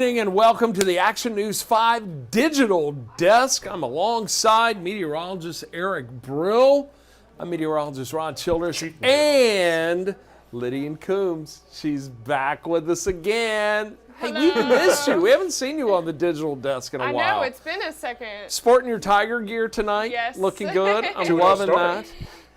And welcome to the Action News 5 digital desk. I'm alongside meteorologist Eric Brill. I'm meteorologist Ron Childress and Lydian Coombs. She's back with us again. Hey, we missed you. We haven't seen you on the digital desk in a while. I know, it's been a second. Sporting your Tiger gear tonight. Yes. Looking good. I'm loving that.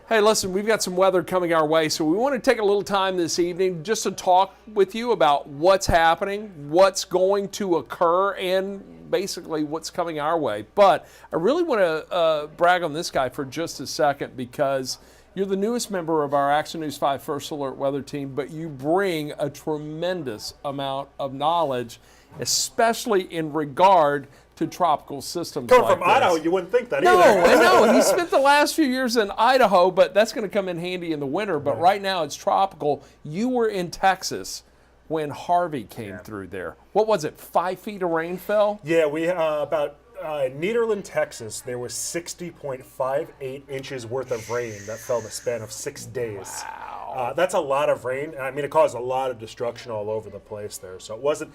Hey, listen, we've got some weather coming our way, so we want to take a little time this evening just to talk with you about what's happening, what's going to occur, and basically what's coming our way. But I really want to brag on this guy for just a second because you're the newest member of our Action News 5 First Alert weather team, but you bring a tremendous amount of knowledge, especially in regard to tropical systems. Coming from Idaho, you wouldn't think that either. No, I know. He spent the last few years in Idaho, but that's going to come in handy in the winter. But right now it's tropical. You were in Texas when Harvey came through there. What was it, 5 feet of rain fell? Yeah, we about Nederland, Texas, there was 60.58 inches worth of rain that fell in the span of 6 days. Wow. That's a lot of rain. I mean, it caused a lot of destruction all over the place there. So it wasn't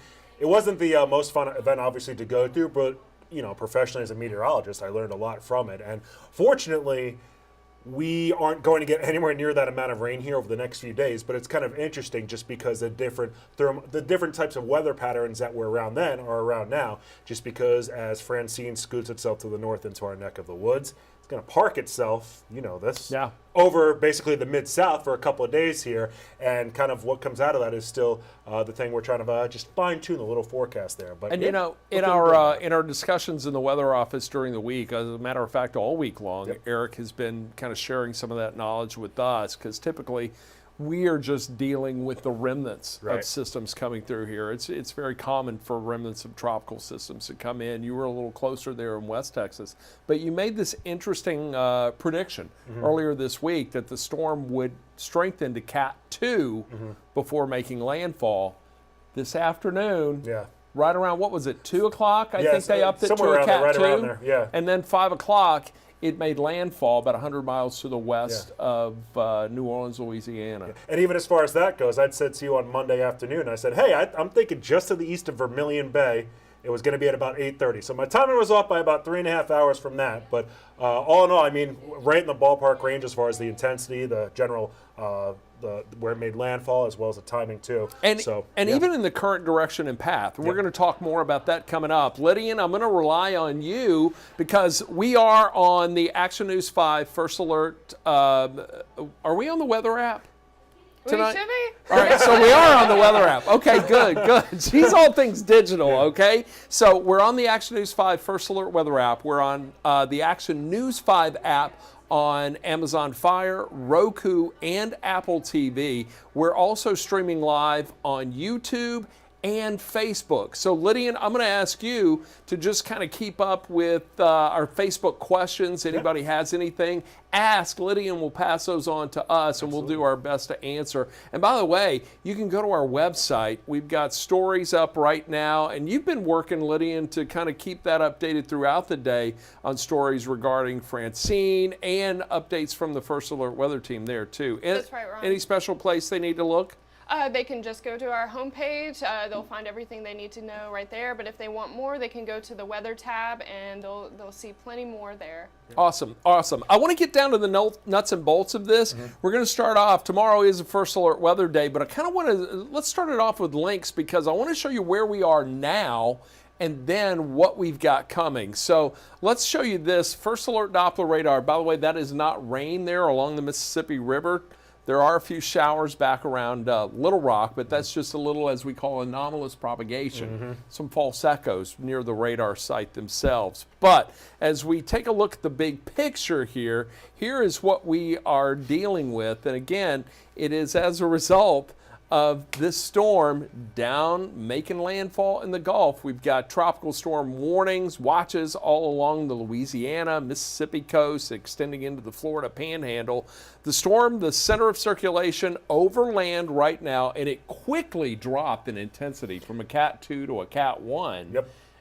the most fun event, obviously, to go through, but, you know, professionally as a meteorologist, I learned a lot from it. And fortunately, we aren't going to get anywhere near that amount of rain here over the next few days, but it's kind of interesting just because the different types of weather patterns that were around then are around now, just because as Francine scoots itself to the north into our neck of the woods, it's going to park itself, you know this, over basically the mid-south for a couple of days here, and kind of what comes out of that is still the thing we're trying to just fine-tune the little forecast there. But and you know, in our discussions in the weather office during the week, as a matter of fact, all week long, Eric has been kind of sharing some of that knowledge with us, because typically we are just dealing with the remnants of systems coming through here. It's very common for remnants of tropical systems to come in. You were a little closer there in West Texas, but you made this interesting prediction earlier this week that the storm would strengthen to Cat 2 before making landfall. This afternoon, right around, what was it, 2 o'clock? I think they upped it to a Cat 2. And then 5 o'clock, it made landfall about 100 miles to the west of New Orleans, Louisiana. And even as far as that goes, I'd said to you on Monday afternoon, I said, hey, I'm thinking just to the east of Vermilion Bay, it was going to be at about 8:30. So my timing was off by about 3.5 hours from that. But all in all, I mean, right in the ballpark range as far as the intensity, the general, where it made landfall, as well as the timing too. And even in the current direction and path. We're going to talk more about that coming up. Lydian, I'm going to rely on you because we are on the Action News 5 First Alert. Are we on the weather app tonight? We should be. All right, so we are on the weather app. Okay, good. She's all things digital, okay? So we're on the Action News 5 First Alert weather app. We're on the Action News 5 app on Amazon Fire, Roku, and Apple TV. We're also streaming live on YouTube and Facebook. So Lydian, I'm going to ask you to just kind of keep up with our Facebook questions. Anybody has anything, ask. Lydian will pass those on to us, and we'll do our best to answer. And by the way, you can go to our website. We've got stories up right now, and you've been working, Lydian, to kind of keep that updated throughout the day on stories regarding Francine and updates from the First Alert weather team there too. That's right, Ron. Any special place they need to look? They can just go to our homepage. They'll find everything they need to know right there. But if they want more, they can go to the weather tab, and they'll see plenty more there. Awesome. I want to get down to the nuts and bolts of this. We're going to start off. Tomorrow is the First Alert weather day, but I kind of want to, let's start it off with links because I want to show you where we are now and then what we've got coming. So let's show you this First Alert Doppler radar. By the way, that is not rain there along the Mississippi River. There are a few showers back around Little Rock, but that's just a little, as we call, anomalous propagation, some false echoes near the radar site themselves. But as we take a look at the big picture here, here is what we are dealing with. And again, it is as a result of this storm making landfall in the Gulf. We've got tropical storm warnings, watches all along the Louisiana, Mississippi coast, extending into the Florida panhandle. The storm, the center of circulation over land right now, and it quickly dropped in intensity from a Cat 2 to a Cat 1.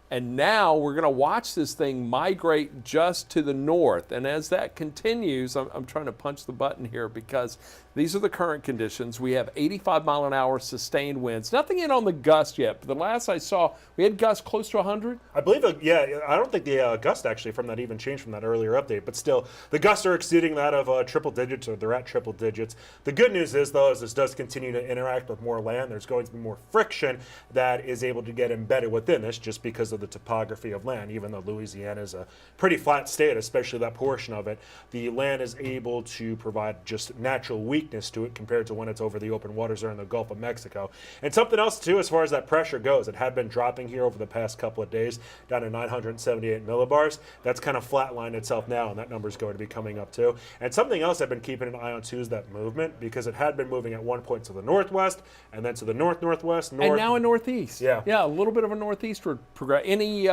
And now we're going to watch this thing migrate just to the north. And as that continues, I'm trying to punch the button here because these are the current conditions. We have 85 mile an hour sustained winds. Nothing in on the gust yet, but the last I saw, we had gusts close to 100. I believe, I don't think the gust actually from that even changed from that earlier update, but still, the gusts are exceeding that of triple digits, or they're at triple digits. The good news is, though, as this does continue to interact with more land, there's going to be more friction that is able to get embedded within this just because of the topography of land. Even though Louisiana is a pretty flat state, especially that portion of it, the land is able to provide just natural weakness to it compared to when it's over the open waters or in the Gulf of Mexico. And something else, too, as far as that pressure goes, it had been dropping here over the past couple of days down to 978 millibars. That's kind of flatlined itself now, and that number is going to be coming up, too. And something else I've been keeping an eye on, too, is that movement, because it had been moving at one point to the northwest, and then to the north-northwest, north. And now a northeast. Yeah. Yeah, a little bit of a northeastward progress. Any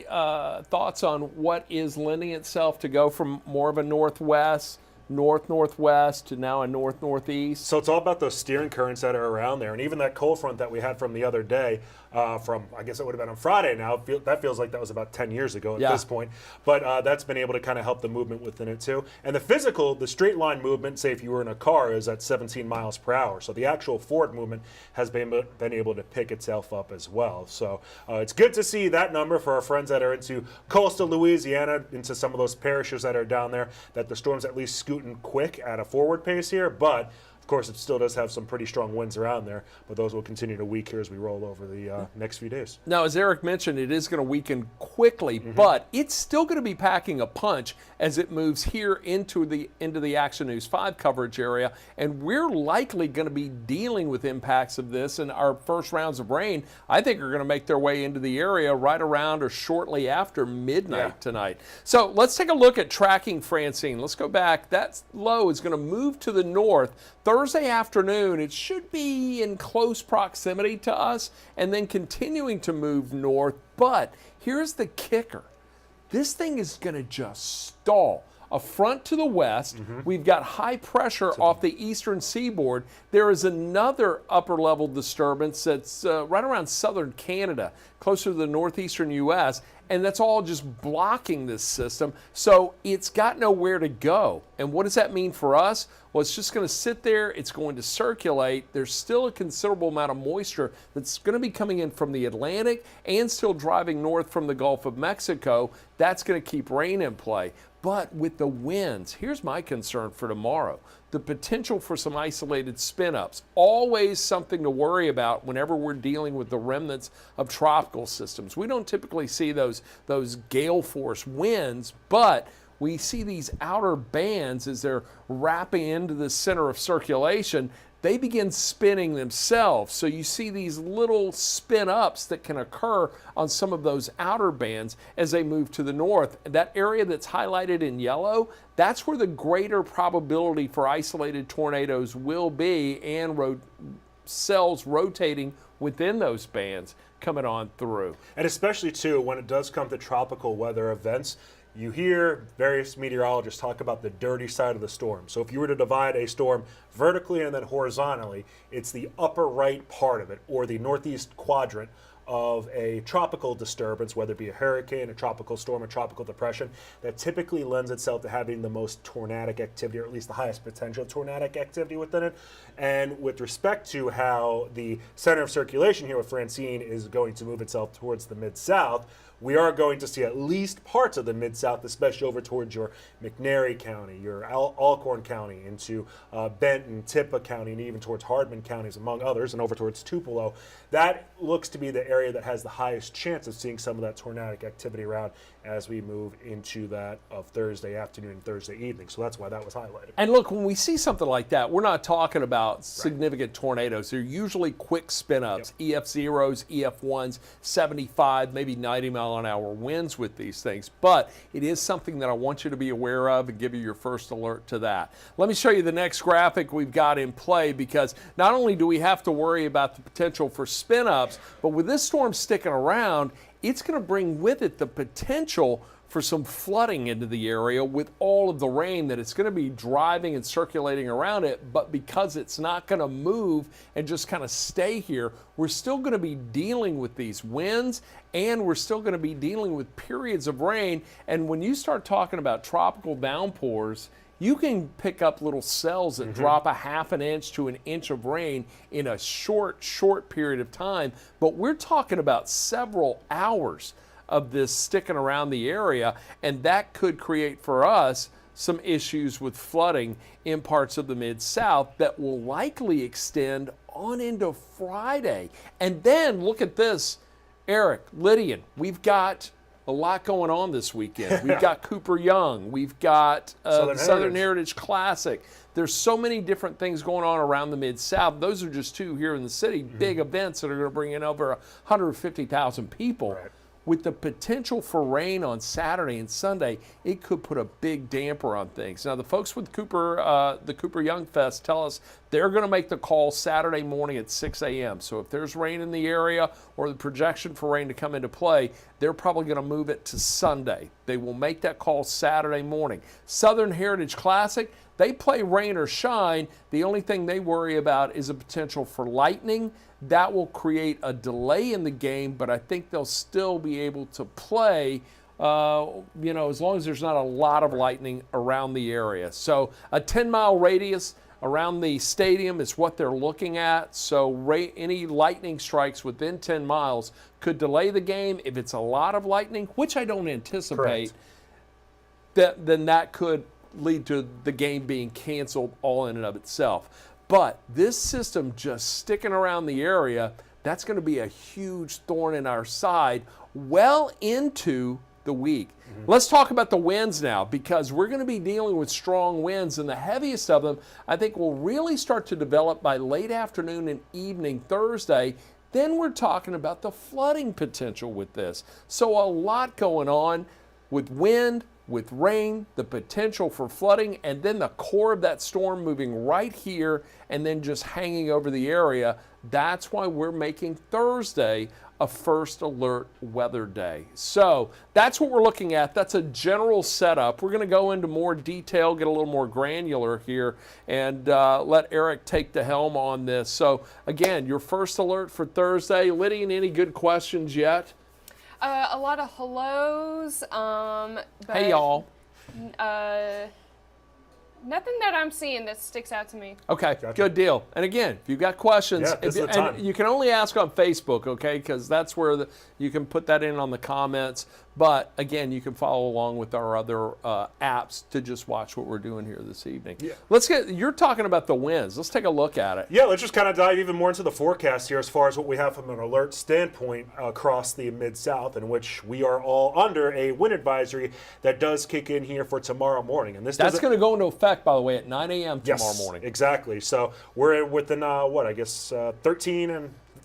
thoughts on what is lending itself to go from more of a northwest, north-northwest to now a north-northeast? So it's all about those steering currents that are around there. And even that cold front that we had from the other day, from, I guess it would have been on Friday now, that feels like that was about 10 years ago at this point. But that's been able to kind of help the movement within it too. And the physical, the straight line movement, say if you were in a car, is at 17 miles per hour. So the actual forward movement has been able to pick itself up as well. So it's good to see that number for our friends that are into coastal Louisiana, into some of those parishes that are down there, that the storm's at least scooting quick at a forward pace here. But of course, it still does have some pretty strong winds around there, but those will continue to weaken here as we roll over the next few days. Now, as Eric mentioned, it is going to weaken quickly, but it's still going to be packing a punch as it moves here into the Action News 5 coverage area, and we're likely going to be dealing with impacts of this, and our first rounds of rain, I think, are going to make their way into the area right around or shortly after midnight tonight. So let's take a look at tracking Francine. Let's go back. That low is going to move to the north Thursday afternoon. It should be in close proximity to us and then continuing to move north. But here's the kicker. This thing is going to just stall. A front to the west. We've got high pressure off the eastern seaboard. There is another upper level disturbance that's right around southern Canada, closer to the northeastern U.S., and that's all just blocking this system. So it's got nowhere to go. And what does that mean for us? Well, it's just going to sit there. It's going to circulate. There's still a considerable amount of moisture that's going to be coming in from the Atlantic and still driving north from the Gulf of Mexico. That's going to keep rain in play. But with the winds, here's my concern for tomorrow. The potential for some isolated spin-ups. Always something to worry about whenever we're dealing with the remnants of tropical systems. We don't typically see those gale force winds, but we see these outer bands as they're wrapping into the center of circulation. They begin spinning themselves. So you see these little spin-ups that can occur on some of those outer bands as they move to the north. That area that's highlighted in yellow, that's where the greater probability for isolated tornadoes will be, and cells rotating within those bands coming on through. And especially, too, when it does come to tropical weather events, you hear various meteorologists talk about the dirty side of the storm. So if you were to divide a storm vertically and then horizontally, it's the upper right part of it, or the northeast quadrant of a tropical disturbance, whether it be a hurricane, a tropical storm, a tropical depression, that typically lends itself to having the most tornadic activity, or at least the highest potential tornadic activity within it. And with respect to how the center of circulation here with Francine is going to move itself towards the mid-south, we are going to see at least parts of the Mid-South, especially over towards your McNairy County, your Alcorn County, into Benton, Tippah County, and even towards Hardman counties, among others, and over towards Tupelo. That looks to be the area that has the highest chance of seeing some of that tornadic activity around as we move into that of Thursday afternoon and Thursday evening. So that's why that was highlighted. And look, when we see something like that, we're not talking about significant tornadoes. They're usually quick spin-ups, EF0s, EF1s, 75, maybe 90 mile an hour winds with these things. But it is something that I want you to be aware of and give you your first alert to that. Let me show you the next graphic we've got in play, because not only do we have to worry about the potential for spin-ups, but with this storm sticking around, it's going to bring with it the potential for some flooding into the area with all of the rain that it's going to be driving and circulating around it. But because it's not going to move and just kind of stay here, we're still going to be dealing with these winds, and we're still going to be dealing with periods of rain. And when you start talking about tropical downpours, you can pick up little cells that drop a half an inch to an inch of rain in a short period of time. But we're talking about several hours of this sticking around the area, and that could create for us some issues with flooding in parts of the Mid-South that will likely extend on into Friday. And then look at this, Eric, Lydian, we've got a lot going on this weekend. We've got Cooper Young. We've got the Southern Heritage Classic. There's so many different things going on around the Mid-South. Those are just two here in the city, big events that are going to bring in over 150,000 people. Right. With the potential for rain on Saturday and Sunday, it could put a big damper on things. Now, the folks with the Cooper Young Fest tell us they're going to make the call Saturday morning at 6 a.m. So if there's rain in the area or the projection for rain to come into play, they're probably going to move it to Sunday. They will make that call Saturday morning. Southern Heritage Classic, they play rain or shine. The only thing they worry about is a potential for lightning. That will create a delay in the game, but I think they'll still be able to play, as long as there's not a lot of lightning around the area. So a 10-mile radius around the stadium is what they're looking at. So any lightning strikes within 10 miles could delay the game. If it's a lot of lightning, which I don't anticipate, then that could lead to the game being canceled all in and of itself. But this system just sticking around the area, that's going to be a huge thorn in our side well into the week. Let's talk about the winds now, because we're going to be dealing with strong winds, and the heaviest of them I think will really start to develop by late afternoon and evening Thursday. Then we're talking about the flooding potential with this. So a lot going on with wind, with rain, the potential for flooding, and then the core of that storm moving right here and then just hanging over the area. That's why we're making Thursday a first alert weather day. So that's what we're looking at. That's a general setup. We're going to go into more detail, get a little more granular here, and let Eric take the helm on this. So again, your first alert for Thursday. Lydian, any good questions yet? A lot of hellos. But, hey, y'all. Nothing that I'm seeing that sticks out to me. Okay, gotcha. Good deal. And again, if you've got questions, and you can only ask on Facebook, okay, because that's where you can put that in on the comments. But again, you can follow along with our other apps to just watch what we're doing here this evening. Yeah. You're talking about the winds. Let's take a look at it. Yeah, let's just kind of dive even more into the forecast here as far as what we have from an alert standpoint across the Mid-South, in which we are all under a wind advisory that does kick in here for tomorrow morning. And that's going to go into effect, by the way, at 9 a.m. tomorrow morning. Exactly. So we're within,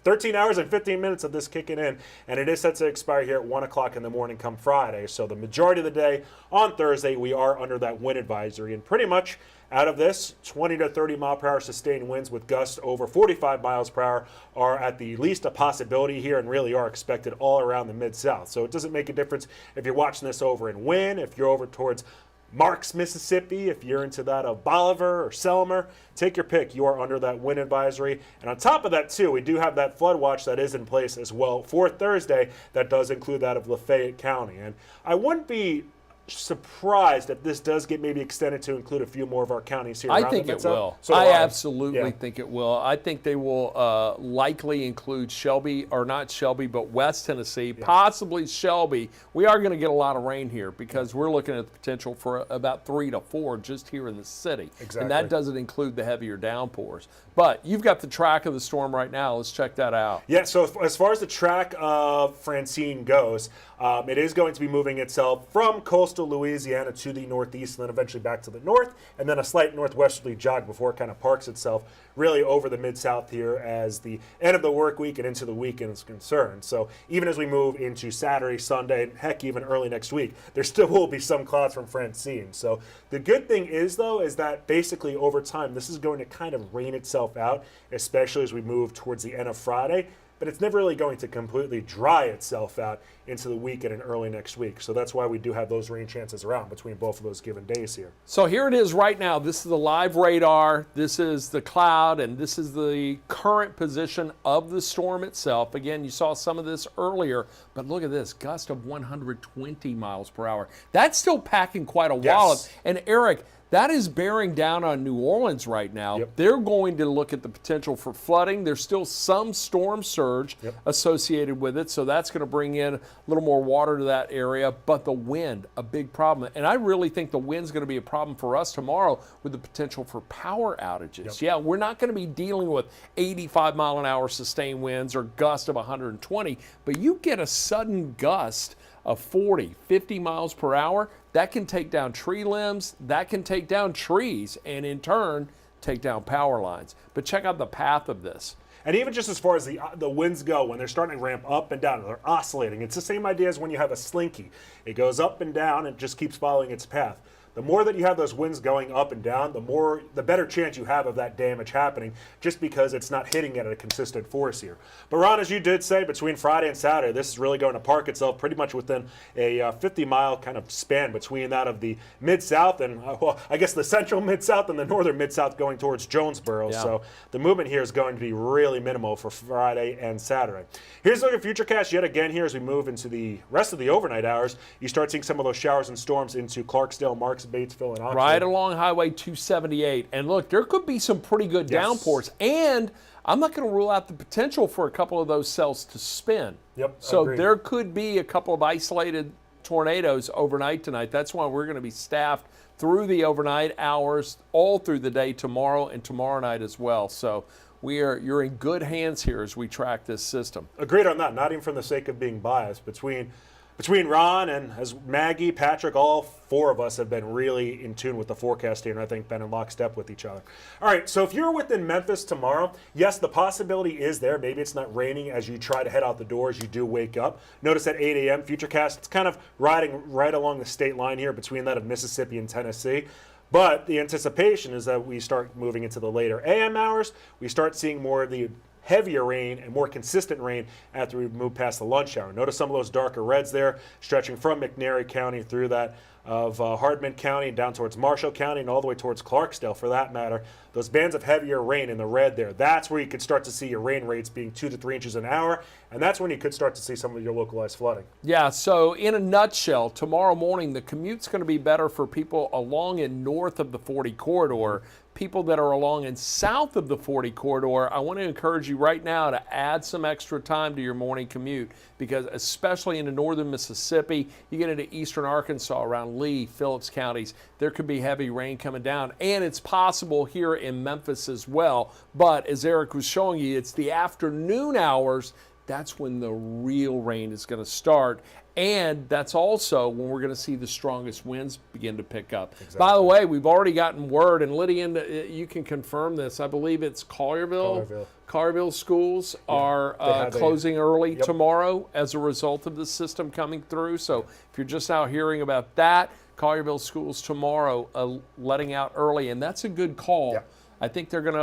13 hours and 15 minutes of this kicking in, and it is set to expire here at 1 o'clock in the morning come Friday. So the majority of the day on Thursday, we are under that wind advisory. And pretty much out of this, 20 to 30 mile per hour sustained winds with gusts over 45 miles per hour are at the least a possibility here, and really are expected all around the Mid-South. So it doesn't make a difference if you're watching this over in Wynn, if you're over towards Marks, Mississippi, if you're into that of Bolivar or Selmer, take your pick. You are under that wind advisory. And on top of that, too, we do have that flood watch that is in place as well for Thursday that does include that of Lafayette County. And I wouldn't be surprised if this does get maybe extended to include a few more of our counties here. I think it will. So I absolutely think it will. I think they will likely include Shelby, or not Shelby, but West Tennessee, possibly Shelby. We are going to get a lot of rain here because we're looking at the potential for about 3 to 4 just here in the city. Exactly. And that doesn't include the heavier downpours. But you've got the track of the storm right now. Let's check that out. Yeah, so as far as the track of Francine goes, it is going to be moving itself from coastal Louisiana to the northeast and then eventually back to the north, and then a slight northwesterly jog before it kind of parks itself really over the Mid-South here as the end of the work week and into the weekend is concerned. So even as we move into Saturday, Sunday, and heck, even early next week, there still will be some clouds from Francine. So the good thing is, though, is that basically over time, this is going to kind of rain itself out, especially as we move towards the end of Friday. but it's never really going to completely dry itself out into the weekend and early next week. So that's why we do have those rain chances around between both of those given days here. So here it is right now. This is the live radar. This is the cloud, and this is the current position of the storm itself. Again, you saw some of this earlier, but look at this, gust of 120 miles per hour. That's still packing quite a wallop. And Eric, that is bearing down on New Orleans right now. Yep. They're going to look at the potential for flooding. There's still some storm surge associated with it, so that's going to bring in a little more water to that area. But the wind, a big problem. And I really think the wind's going to be a problem for us tomorrow with the potential for power outages. Yeah, we're not going to be dealing with 85-mile-an-hour sustained winds or gusts of 120, but you get a sudden gust of 40, 50 miles per hour, that can take down tree limbs, that can take down trees, and in turn, take down power lines. But check out the path of this. And even just as far as the winds go, when they're starting to ramp up and down, they're oscillating. It's the same idea as when you have a slinky. It goes up and down and just keeps following its path. The more that you have those winds going up and down, the better chance you have of that damage happening, just because it's not hitting it at a consistent force here. But Ron, as you did say, between Friday and Saturday, this is really going to park itself pretty much within a 50-mile kind of span between that of the Mid-South and, well, I guess the central Mid-South and the northern Mid-South going towards Jonesboro. Yeah. So the movement here is going to be really minimal for Friday and Saturday. Here's a look at Futurecast yet again here as we move into the rest of the overnight hours. You start seeing some of those showers and storms into Clarksdale, Marks, Batesville, and Oxford. Right along Highway 278. And look, there could be some pretty good downpours. And I'm not going to rule out the potential for a couple of those cells to spin. Yep. So agreed. there could be a couple of isolated tornadoes overnight tonight. That's why we're going to be staffed through the overnight hours, all through the day tomorrow and tomorrow night as well. So you're in good hands here as we track this system. Agreed on that, not even for the sake of being biased. Between Ron and as Maggie, Patrick, all four of us have been really in tune with the forecast here, and I think been in lockstep with each other. All right, so if you're within Memphis tomorrow, yes, the possibility is there. Maybe it's not raining as you try to head out the door as you do wake up. Notice at 8 a.m. Futurecast, it's kind of riding right along the state line here between that of Mississippi and Tennessee. But the anticipation is that we start moving into the later AM hours. We start seeing more of the heavier rain and more consistent rain after we move past the lunch hour. Notice some of those darker reds there stretching from McNairy County through that of Hardman County down towards Marshall County and all the way towards Clarksdale for that matter. Those bands of heavier rain in the red there, that's where you could start to see your rain rates being 2 to 3 inches an hour, and that's when you could start to see some of your localized flooding. Yeah, so in a nutshell, tomorrow morning the commute's going to be better for people along and north of the 40 corridor. People that are along and south of the 40 corridor, I want to encourage you right now to add some extra time to your morning commute, because especially into northern Mississippi, you get into eastern Arkansas around Lee, Phillips counties, there could be heavy rain coming down. And it's possible here in Memphis as well. But as Eric was showing you, it's the afternoon hours. That's when the real rain is going to start. And that's also when we're going to see the strongest winds begin to pick up. Exactly. By the way, we've already gotten word, and Lydia, you can confirm this. I believe it's Collierville schools are closing early tomorrow as a result of the system coming through. So if you're just now hearing about that, Collierville schools tomorrow letting out early, and that's a good call. Yeah. I think they're going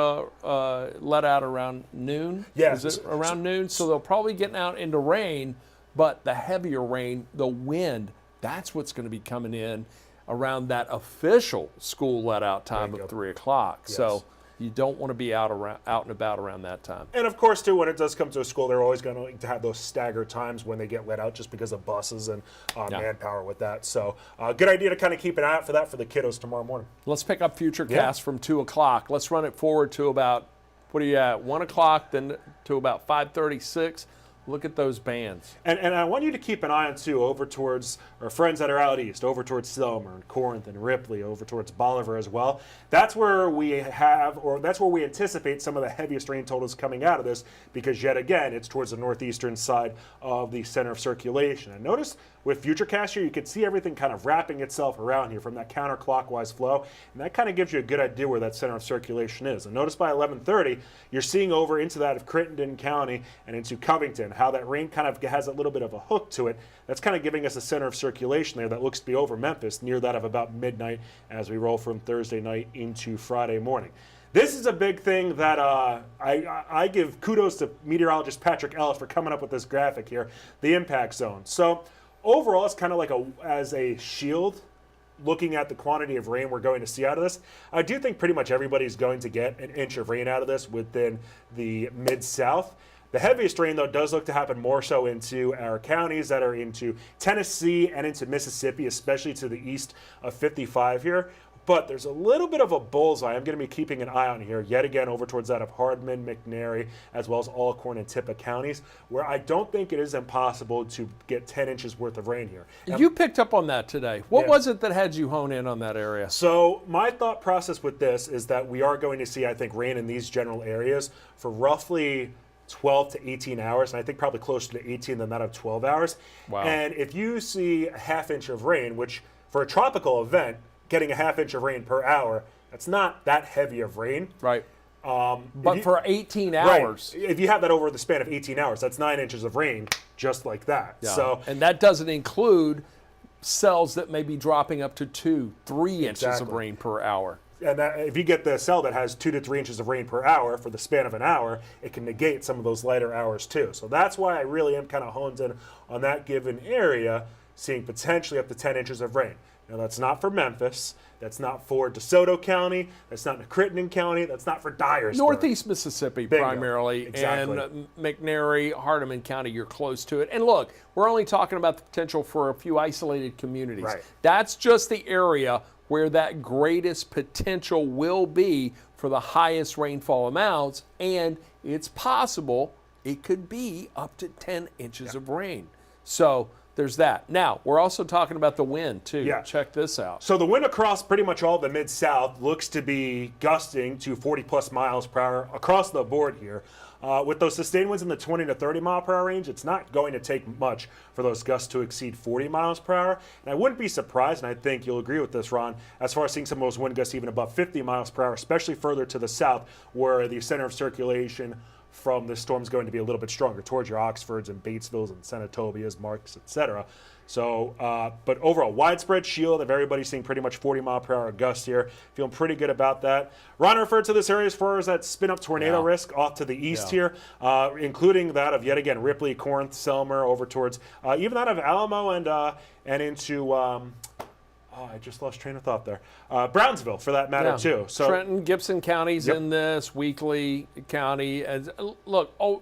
to let out around noon. Yeah. Is it around noon? So they'll probably get out into rain. But the heavier rain, the wind, that's what's going to be coming in around that official school let-out time of 3 o'clock. Yes. So you don't want to be out and about around that time. And of course, too, when it does come to a school, they're always going to have those staggered times when they get let out just because of buses and manpower with that. So good idea to kind of keep an eye out for that for the kiddos tomorrow morning. Let's pick up Futurecast from 2 o'clock. Let's run it forward to about, 1 o'clock, then to about 5:36. Look at those bands. And I want you to keep an eye on, too, over towards our friends that are out east, over towards Selmer and Corinth and Ripley, over towards Bolivar as well. That's where we anticipate some of the heaviest rain totals coming out of this, because yet again, it's towards the northeastern side of the center of circulation. And notice with Futurecast here, you can see everything kind of wrapping itself around here from that counterclockwise flow, and that kind of gives you a good idea where that center of circulation is. And notice by 11:30, you're seeing over into that of Crittenden County and into Covington, how that rain kind of has a little bit of a hook to it. That's kind of giving us a center of circulation there that looks to be over Memphis, near that of about midnight as we roll from Thursday night into Friday morning. This is a big thing that I give kudos to meteorologist Patrick Ellis for coming up with this graphic here, the impact zone. So overall, it's kind of like as a shield looking at the quantity of rain we're going to see out of this. I do think pretty much everybody's going to get an inch of rain out of this within the Mid-South. The heaviest rain, though, does look to happen more so into our counties that are into Tennessee and into Mississippi, especially to the east of 55 here. But there's a little bit of a bullseye I'm going to be keeping an eye on here, yet again, over towards that of Hardman, McNary, as well as Alcorn and Tippah counties, where I don't think it is impossible to get 10 inches worth of rain here. And you picked up on that today. What was it that had you hone in on that area? So my thought process with this is that we are going to see, I think, rain in these general areas for roughly 12 to 18 hours, and I think probably closer to 18 than that of 12 hours. Wow. And if you see a half inch of rain, which for a tropical event, getting a half inch of rain per hour, that's not that heavy of rain. Right. But for 18 hours. Right, if you have that over the span of 18 hours, that's 9 inches of rain just like that. Yeah. So, and that doesn't include cells that may be dropping up to 2, 3 inches of rain per hour. And if you get the cell that has 2 to 3 inches of rain per hour for the span of an hour, it can negate some of those lighter hours too. So that's why I really am kind of honed in on that given area, seeing potentially up to 10 inches of rain. Now, that's not for Memphis. That's not for DeSoto County. That's not in Crittenden County. That's not for Dyersburg. Northeast Mississippi, Bingo. primarily. Exactly. And McNary, Hardeman County, you're close to it. And look, we're only talking about the potential for a few isolated communities. Right. That's just the area where that greatest potential will be for the highest rainfall amounts. And it's possible it could be up to 10 inches of rain. So there's that. Now, we're also talking about the wind, too. Yeah. Check this out. So the wind across pretty much all the Mid-South looks to be gusting to 40-plus miles per hour across the board here. With those sustained winds in the 20 to 30 mile per hour range, it's not going to take much for those gusts to exceed 40 miles per hour. And I wouldn't be surprised, and I think you'll agree with this, Ron, as far as seeing some of those wind gusts even above 50 miles per hour, especially further to the south, where the center of circulation from this storm is going to be a little bit stronger towards your Oxfords and Batesvilles and Senatobias, Marks, etc. So, but overall, widespread shield of everybody seeing pretty much 40 mile per hour gusts here. Feeling pretty good about that. Ron referred to this area as far as that spin-up tornado risk off to the east here, including that of, yet again, Ripley, Corinth, Selmer, over towards even that of Alamo and into I just lost train of thought there. Brownsville, for that matter, too. So Trenton, Gibson counties in this, Weakley County.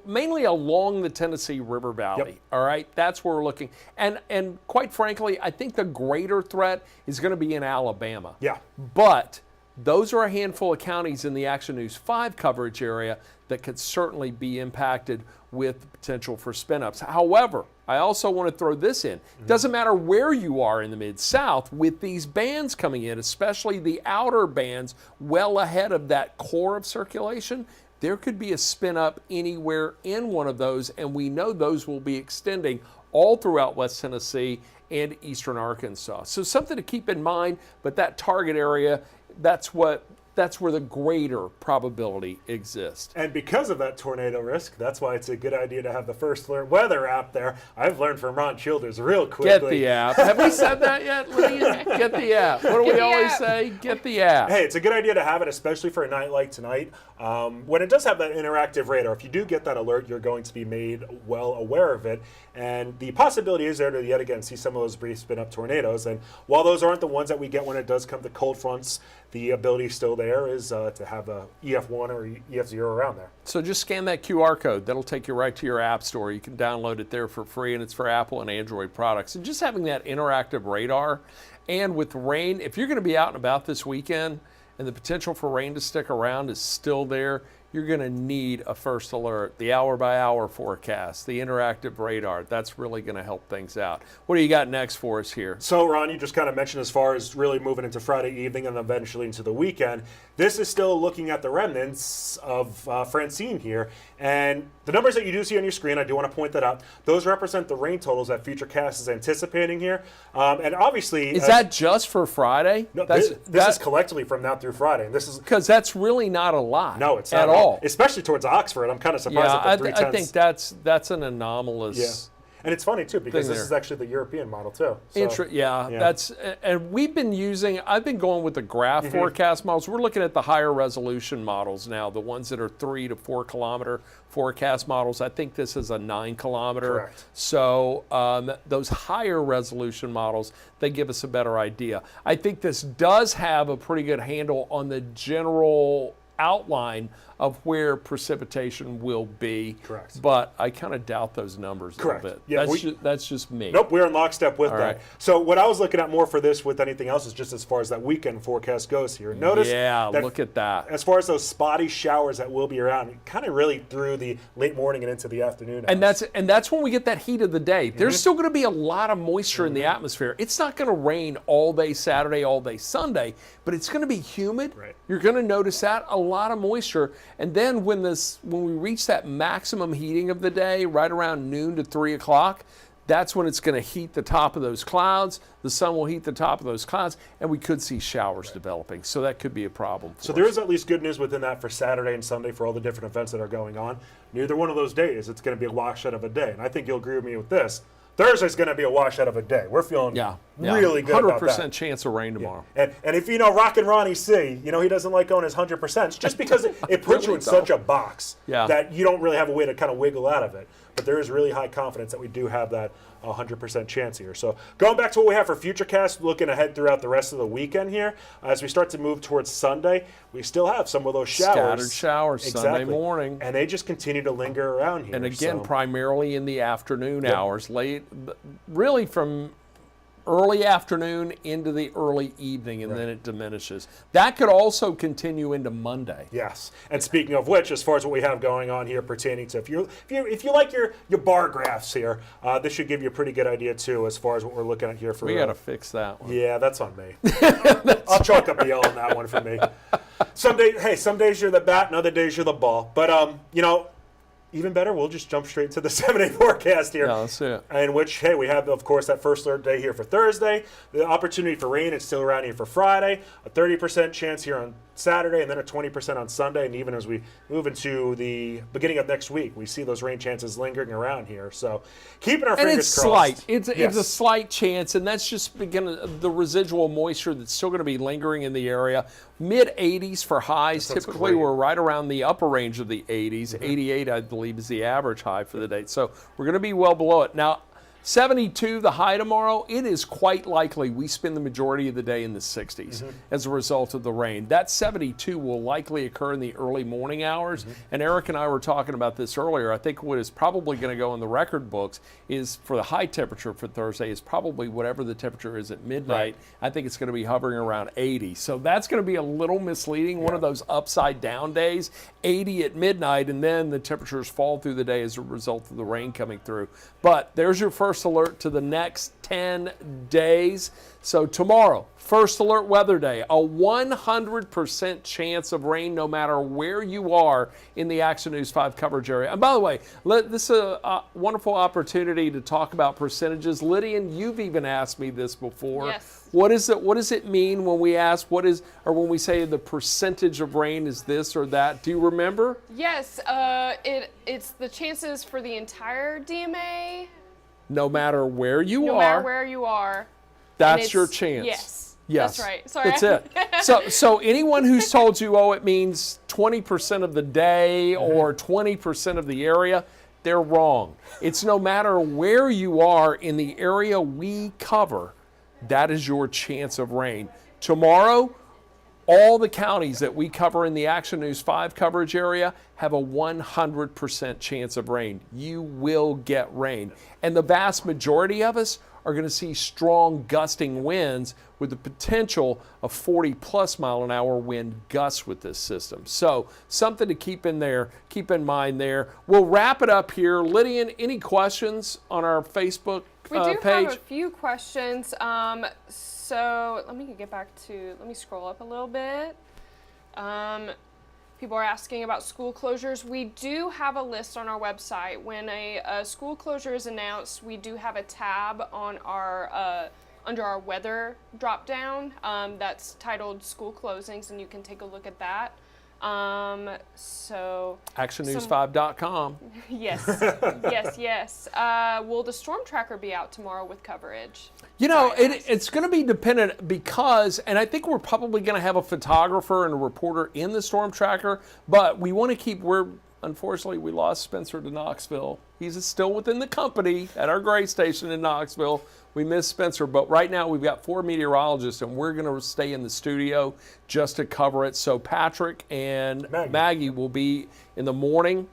Mainly along the Tennessee River Valley, all right? That's where we're looking. And quite frankly, I think the greater threat is going to be in Alabama. Yeah. But those are a handful of counties in the Action News 5 coverage area that could certainly be impacted with the potential for spin-ups. However, I also want to throw this in. It doesn't matter where you are in the Mid-South, with these bands coming in, especially the outer bands well ahead of that core of circulation, there could be a spin-up anywhere in one of those, and we know those will be extending all throughout West Tennessee and eastern Arkansas. So something to keep in mind, but that target area, that's where the greater probability exists. And because of that tornado risk, that's why it's a good idea to have the First Alert Weather app there. I've learned from Ron Childers real quickly. Get the app. Have we said that yet, Lydia? Get the app. What do we always say? Get the app. Hey, it's a good idea to have it, especially for a night like tonight. When it does have that interactive radar, if you do get that alert, you're going to be made well aware of it. And the possibility is there to yet again see some of those brief spin-up tornadoes. And while those aren't the ones that we get when it does come to cold fronts, the ability still there is to have a EF1 or EF0 around there. So just scan that QR code. That'll take you right to your app store. You can download it there for free, and it's for Apple and Android products. And just having that interactive radar, and with rain, if you're going to be out and about this weekend and the potential for rain to stick around is still there, you're going to need a first alert, the hour-by-hour forecast, the interactive radar. That's really going to help things out. What do you got next for us here? So, Ron, you just kind of mentioned as far as really moving into Friday evening and eventually into the weekend. This is still looking at the remnants of Francine here. And the numbers that you do see on your screen, I do want to point that out. Those represent the rain totals that Futurecast is anticipating here. And obviously... Is that just for Friday? No, this is collectively from now through Friday. And this is because that's really not a lot. No, it's not at all. Especially towards Oxford. I'm kind of surprised at the 3/10. I think that's an anomalous... Yeah. And it's funny too because this is actually the European model too. So, that's, and I've been going with the graph forecast models. We're looking at the higher resolution models now, the ones that are 3 to 4 kilometer forecast models. I think this is a 9 kilometer. Correct. So those higher resolution models, they give us a better idea. I think this does have a pretty good handle on the general outline of where precipitation will be. Correct. But I kind of doubt those numbers a little bit. Yeah, that's just me. Nope, we're in lockstep with that. Right. So what I was looking at more for this with anything else is just as far as that weekend forecast goes here. Notice that look at that. As far as those spotty showers that will be around, kind of really through the late morning and into the afternoon. And that's when we get that heat of the day. There's still going to be a lot of moisture in the atmosphere. It's not going to rain all day Saturday, all day Sunday, but it's going to be humid. Right. You're going to notice that, a lot of moisture. And then when we reach that maximum heating of the day, right around noon to 3 o'clock, that's when it's going to heat the top of those clouds. The sun will heat the top of those clouds, and we could see showers developing. So that could be a problem. So there is at least good news within that for Saturday and Sunday for all the different events that are going on. Neither one of those days it's going to be a washout of a day. And I think you'll agree with me with this. Thursday's going to be a washout of a day. We're feeling really good about that. 100% chance of rain tomorrow. Yeah. And if you know Rockin' Ronnie C, he doesn't like going his 100%. It's just because it puts you in such a box that you don't really have a way to kind of wiggle out of it. But there is really high confidence that we do have that 100% chance here. So going back to what we have for Futurecast, looking ahead throughout the rest of the weekend here, as we start to move towards Sunday, we still have some of those showers. Scattered showers Sunday morning. And they just continue to linger around here. And again, primarily in the afternoon hours, late, really from early afternoon into the early evening, and then it diminishes. That could also continue into Monday. Yes. And speaking of which, as far as what we have going on here pertaining to, if you like your bar graphs here, this should give you a pretty good idea too, as far as what we're looking at here for. We got to fix that one. Yeah, that's on me. I'll chalk up a yell on that one for me. Some days you're the bat, and other days you're the ball. But even better, we'll just jump straight to the 7-day forecast here. Yeah, let's see it. In which, we have, of course, that first alert day here for Thursday. The opportunity for rain is still around here for Friday. A 30% chance here on Saturday, and then a 20% on Sunday. And even as we move into the beginning of next week, we see those rain chances lingering around here. So keeping our fingers crossed. It's a slight chance, and that's just the residual moisture that's still going to be lingering in the area. Mid-80s for highs. Typically, we're right around the upper range of the 80s. 88, I believe, is the average high for the day. So we're going to be well below it. Now, 72, the high tomorrow, it is quite likely we spend the majority of the day in the 60s as a result of the rain. That 72 will likely occur in the early morning hours. And Eric and I were talking about this earlier. I think what is probably going to go in the record books is for the high temperature for Thursday is probably whatever the temperature is at midnight. I think it's going to be hovering around 80. So that's going to be a little misleading. One of those upside down days, 80 at midnight, and then the temperatures fall through the day as a result of the rain coming through. But there's your first alert to the next 10 days. So tomorrow, first alert weather day, a 100% chance of rain no matter where you are in the Action News 5 coverage area. And by the way, this is a wonderful opportunity to talk about percentages. Lydian, you've even asked me this before. Yes. What does it mean when we ask when we say the percentage of rain is this or that? Do you remember? Yes, it's the chances for the entire DMA. No matter where you are. No matter where you are. That's your chance. Yes. Yes. That's right. Sorry. That's it. So anyone who's told you, it means 20% of the day or 20% of the area, they're wrong. It's no matter where you are in the area we cover, that is your chance of rain. Tomorrow, all the counties that we cover in the Action News 5 coverage area have a 100% chance of rain. You will get rain. And the vast majority of us are going to see strong gusting winds with the potential of 40+ mile an hour wind gusts with this system. So something to keep in mind there. We'll wrap it up here. Lydian, any questions on our Facebook page? We do have a few questions. So let me scroll up a little bit. People are asking about school closures. We do have a list on our website. When a school closure is announced, we do have a tab on our under our weather drop down that's titled school closings, and you can take a look at that. So actionnews5.com. yes, yes. Will the storm tracker be out tomorrow with coverage? You know, Brian asked. it's going to be dependent because, and I think we're probably going to have a photographer and a reporter in the storm tracker, but we want to keep, unfortunately, we lost Spencer to Knoxville. He's still within the company at our gray station in Knoxville. We miss Spencer, but right now we've got 4 meteorologists, and we're going to stay in the studio just to cover it. So Patrick and Maggie will be in the morning.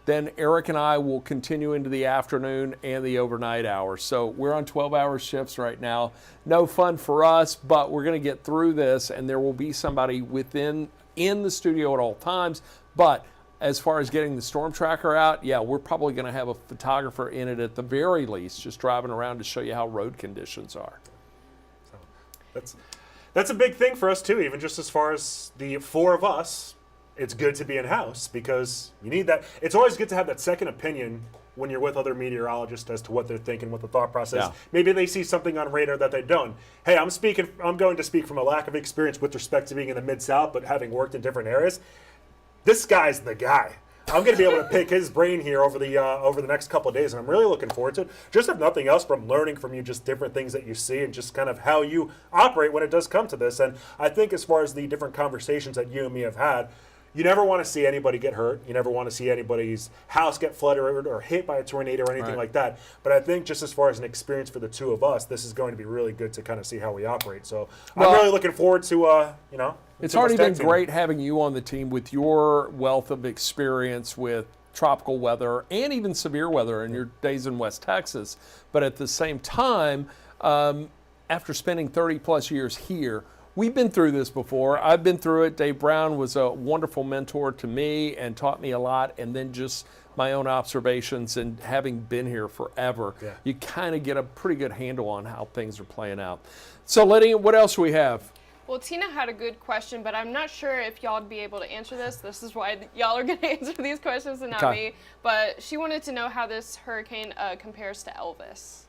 Then Eric and I will continue into the afternoon and the overnight hours. So we're on 12-hour shifts right now. No fun for us, but we're going to get through this, and there will be somebody in the studio at all times. But as far as getting the storm tracker out, yeah, we're probably going to have a photographer in it at the very least, just driving around to show you how road conditions are. So that's a big thing for us too, even just as far as the 4 of us. It's good to be in-house because you need that. It's always good to have that second opinion when you're with other meteorologists as to what they're thinking, what the thought process. Yeah. Maybe they see something on radar that they don't. Hey, I'm going to speak from a lack of experience with respect to being in the Mid-South, but having worked in different areas. This guy's the guy. I'm going to be able to pick his brain here over the next couple of days, and I'm really looking forward to it. Just if nothing else, from learning from you just different things that you see and just kind of how you operate when it does come to this. And I think as far as the different conversations that you and me have had, you never want to see anybody get hurt. You never want to see anybody's house get flooded or hit by a tornado or anything like that. But I think just as far as an experience for the 2 of us, this is going to be really good to kind of see how we operate. So I'm really looking forward to, It's already been great having you on the team with your wealth of experience with tropical weather and even severe weather in your days in West Texas. But at the same time, after spending 30 plus years here, we've been through this before. I've been through it. Dave Brown was a wonderful mentor to me and taught me a lot. And then just my own observations and having been here forever, you kind of get a pretty good handle on how things are playing out. So, Letty, what else do we have? Well, Tina had a good question, but I'm not sure if y'all would be able to answer this. This is why y'all are going to answer these questions and not me. But she wanted to know how this hurricane compares to Elvis.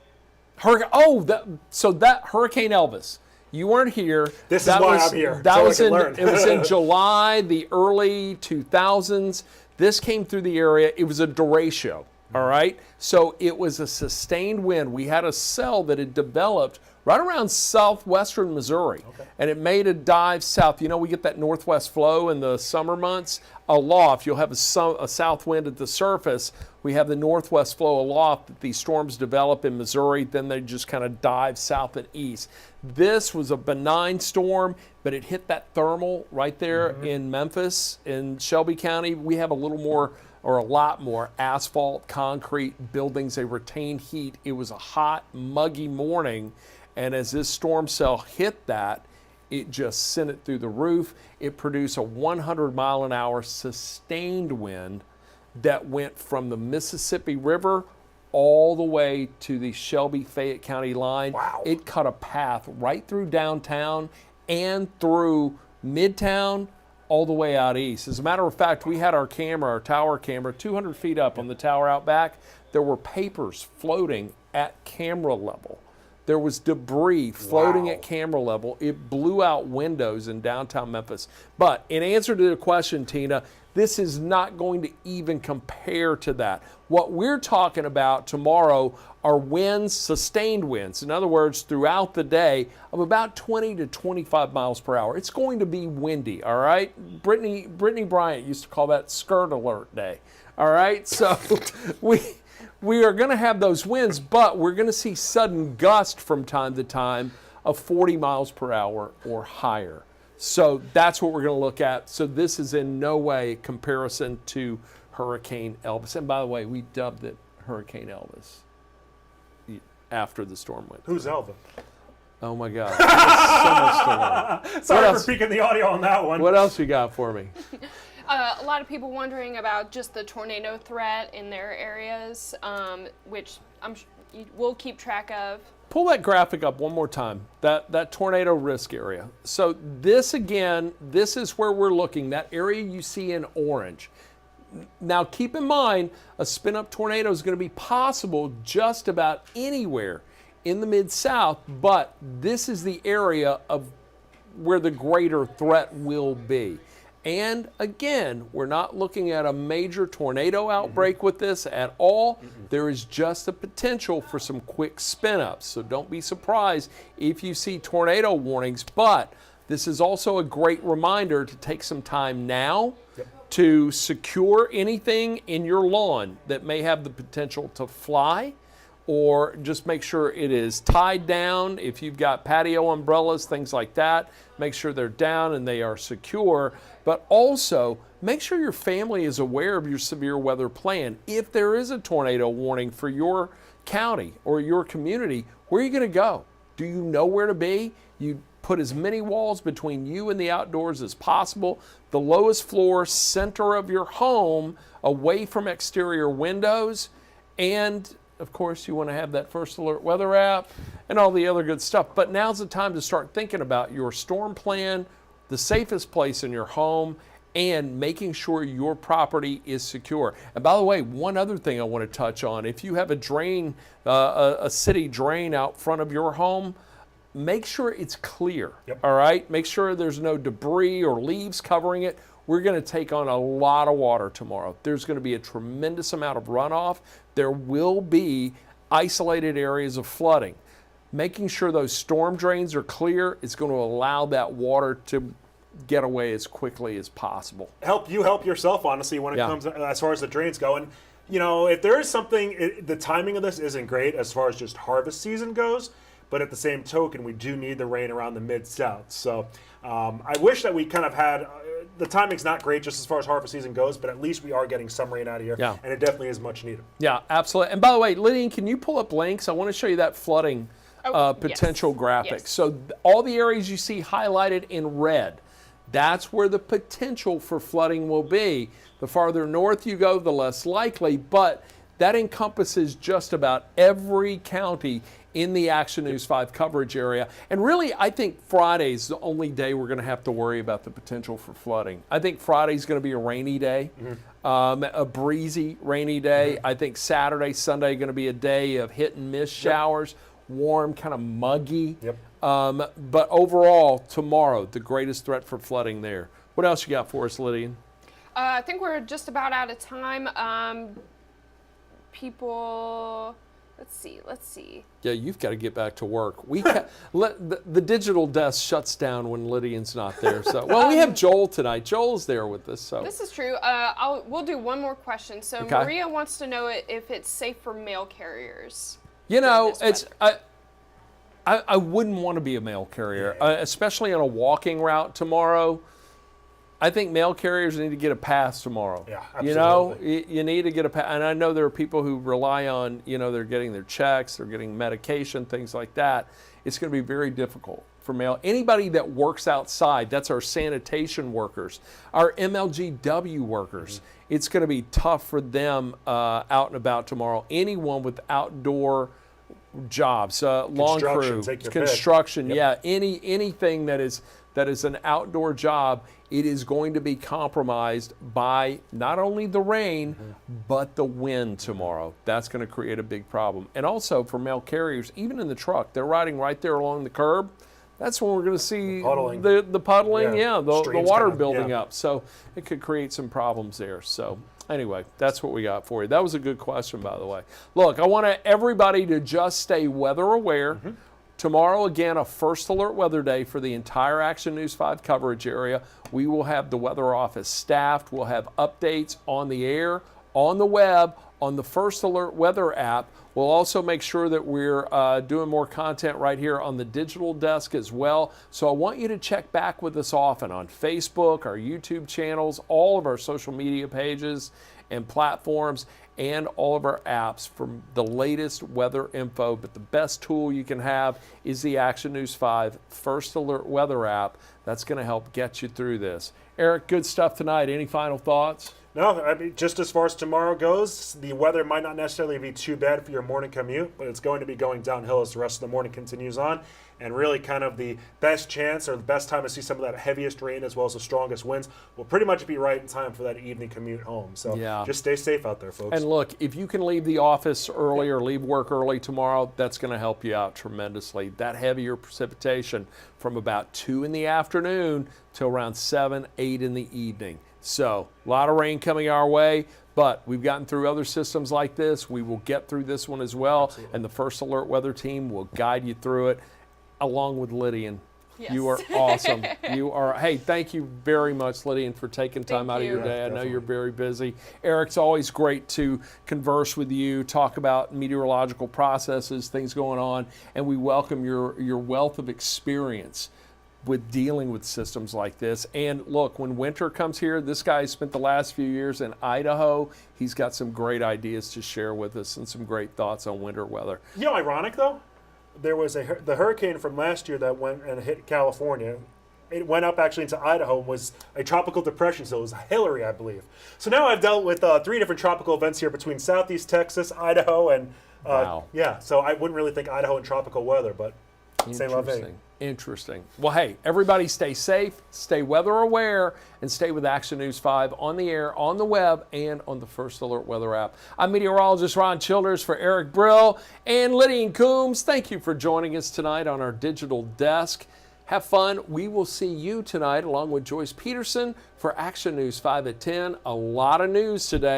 So that Hurricane Elvis. You weren't here. This is why I'm here. That so was I can learn. It was in July, the early 2000s. This came through the area. It was a derecho, all right? So it was a sustained wind. We had a cell that had developed right around southwestern Missouri, and it made a dive south. You know, we get that northwest flow in the summer months. Aloft, you'll have a south wind at the surface. We have the northwest flow aloft that these storms develop in Missouri. Then they just kind of dive south and east. This was a benign storm, but it hit that thermal right there in Memphis, in Shelby County. We have a little more or a lot more asphalt, concrete buildings. They retain heat. It was a hot, muggy morning. And as this storm cell hit that, it just sent it through the roof. It produced a 100-mile-an-hour sustained wind that went from the Mississippi River all the way to the Shelby-Fayette County line. Wow. It cut a path right through downtown and through Midtown all the way out east. As a matter of fact, we had our tower camera, 200 feet up on the tower out back. There were papers floating at camera level. There was debris floating at camera level. It blew out windows in downtown Memphis. But in answer to the question, Tina, this is not going to even compare to that. What we're talking about tomorrow are winds, sustained winds. In other words, throughout the day of about 20 to 25 miles per hour. It's going to be windy, all right? Brittany Bryant used to call that skirt alert day, all right? So we are going to have those winds, but we're going to see sudden gusts from time to time of 40 miles per hour or higher. So that's what we're going to look at. So this is in no way comparison to Hurricane Elvis. And by the way, we dubbed it Hurricane Elvis after the storm went through. Who's Elvis? Oh my God. There's so much to learn. Sorry for peeking the audio on that one. What else you got for me? A lot of people wondering about just the tornado threat in their areas, which we'll keep track of. Pull that graphic up one more time, that tornado risk area. So this is where we're looking, that area you see in orange. Now keep in mind, a spin-up tornado is going to be possible just about anywhere in the Mid-South, but this is the area of where the greater threat will be. And again, we're not looking at a major tornado outbreak with this at all. There is just a potential for some quick spin ups. So don't be surprised if you see tornado warnings. But this is also a great reminder to take some time now to secure anything in your lawn that may have the potential to fly, or just make sure it is tied down. If you've got patio umbrellas, things like that, make sure they're down and they are secure. But also, make sure your family is aware of your severe weather plan. If there is a tornado warning for your county or your community, where are you going to go? Do you know where to be? You put as many walls between you and the outdoors as possible. The lowest floor, center of your home, away from exterior windows. And of course, you want to have that First Alert weather app and all the other good stuff. But now's the time to start thinking about your storm plan, the safest place in your home, and making sure your property is secure. And by the way, one other thing I want to touch on, if you have a drain, a city drain out front of your home, make sure it's clear, all right? Make sure there's no debris or leaves covering it. We're going to take on a lot of water tomorrow. There's going to be a tremendous amount of runoff. There will be isolated areas of flooding. Making sure those storm drains are clear is going to allow that water to get away as quickly as possible. Help yourself, honestly, when it comes as far as the drains go. And, you know, if there is something, the timing of this isn't great as far as just harvest season goes. But at the same token, we do need the rain around the Mid-South. So I wish that we kind of had, the timing's not great just as far as harvest season goes, but at least we are getting some rain out of here. Yeah. And it definitely is much needed. Yeah, absolutely. And by the way, Lydian, can you pull up links? I want to show you that flooding potential graphic. Yes. So all the areas you see highlighted in red, that's where the potential for flooding will be. The farther north you go, the less likely, but that encompasses just about every county in the Action News 5 coverage area. And really, I think Friday's the only day we're going to have to worry about the potential for flooding. I think Friday's going to be a rainy day, a breezy, rainy day. I think Saturday, Sunday going to be a day of hit and miss showers, warm, kind of muggy. But overall, tomorrow, the greatest threat for flooding there. What else you got for us, Lydian? I think we're just about out of time. People... Let's see. Yeah, you've got to get back to work. We the digital desk shuts down when Lydian's not there. So, well, we have Joel tonight. Joel's there with us. So this is true. We'll do one more question. So Maria wants to know if it's safe for mail carriers. You know, I wouldn't want to be a mail carrier, especially on a walking route tomorrow. I think mail carriers need to get a pass tomorrow. Yeah, absolutely. You know, you need to get a pass. And I know there are people who rely on, you know, they're getting their checks, they're getting medication, things like that. It's going to be very difficult for mail. Anybody that works outside, that's our sanitation workers, our MLGW workers. It's going to be tough for them out and about tomorrow. Anyone with outdoor jobs, lawn crew, construction, anything that is an outdoor job, it is going to be compromised by not only the rain, but the wind tomorrow. That's going to create a big problem. And also for mail carriers, even in the truck, they're riding right there along the curb. That's when we're going to see the puddling, the water building up. So it could create some problems there. So anyway, that's what we got for you. That was a good question, by the way. Look, I want everybody to just stay weather aware. Tomorrow, again, a First Alert weather day for the entire Action News 5 coverage area. We will have the weather office staffed. We'll have updates on the air, on the web, on the First Alert weather app. We'll also make sure that we're doing more content right here on the digital desk as well. So I want you to check back with us often on Facebook, our YouTube channels, all of our social media pages and platforms, and all of our apps for the latest weather info. But the best tool you can have is the Action News 5 First Alert weather app. That's going to help get you through this. Eric, good stuff tonight. Any final thoughts? No, I mean, just as far as tomorrow goes, the weather might not necessarily be too bad for your morning commute, but it's going to be going downhill as the rest of the morning continues on. And really kind of the best chance or the best time to see some of that heaviest rain as well as the strongest winds will pretty much be right in time for that evening commute home. So just stay safe out there, folks. And look, if you can leave the office early or leave work early tomorrow, that's going to help you out tremendously. That heavier precipitation from about 2 in the afternoon, till around 7, 8 in the evening. So a lot of rain coming our way, but we've gotten through other systems like this. We will get through this one as well. Absolutely. And the First Alert Weather Team will guide you through it along with Lydian. Yes. You are awesome. You are. Hey, thank you very much, Lydian, for taking time Thank out of you. your day. Yeah, I know definitely. you're very busy. Eric's always great to converse with you, talk about meteorological processes, things going on, and we welcome your wealth of experience with dealing with systems like this. And look, when winter comes here, this guy spent the last few years in Idaho. He's got some great ideas to share with us and some great thoughts on winter weather. You know, ironic though, there was the hurricane from last year that went and hit California. It went up actually into Idaho and was a tropical depression, so it was Hillary, I believe. So now I've dealt with 3 different tropical events here between Southeast Texas, Idaho, and Wow. yeah. So I wouldn't really think Idaho in tropical weather, but c'est la vie. Interesting. Well, hey, everybody stay safe, stay weather aware, and stay with Action News 5 on the air, on the web, and on the First Alert Weather app. I'm meteorologist Ron Childers for Eric Brill and Lydian Coombs. Thank you for joining us tonight on our digital desk. Have fun. We will see you tonight along with Joyce Peterson for Action News 5 at 10. A lot of news today.